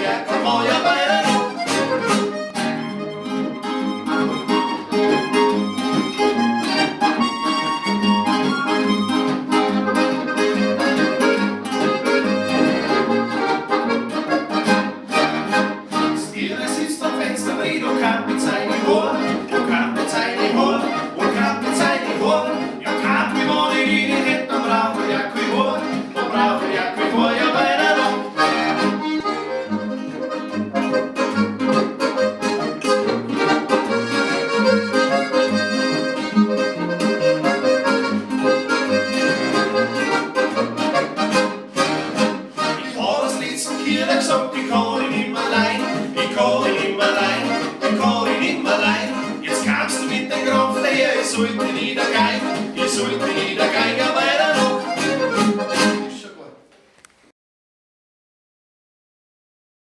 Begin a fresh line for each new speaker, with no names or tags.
jako moja bajera. Stirrar sist om fenster vid och kapitän i hår, och kapitän i hår, och kapitän i hår. Jag kan bli van i din hetta bra, och jag kan hår, och bra, och jag kan hår, jag bär dem. Ich har es litt som kirk som i Karin Himmelein, i Karin Himmelein, i Karin Himmelein. Jetzt kannst du mit der Graf, der ist heute wieder geil, ist heute wieder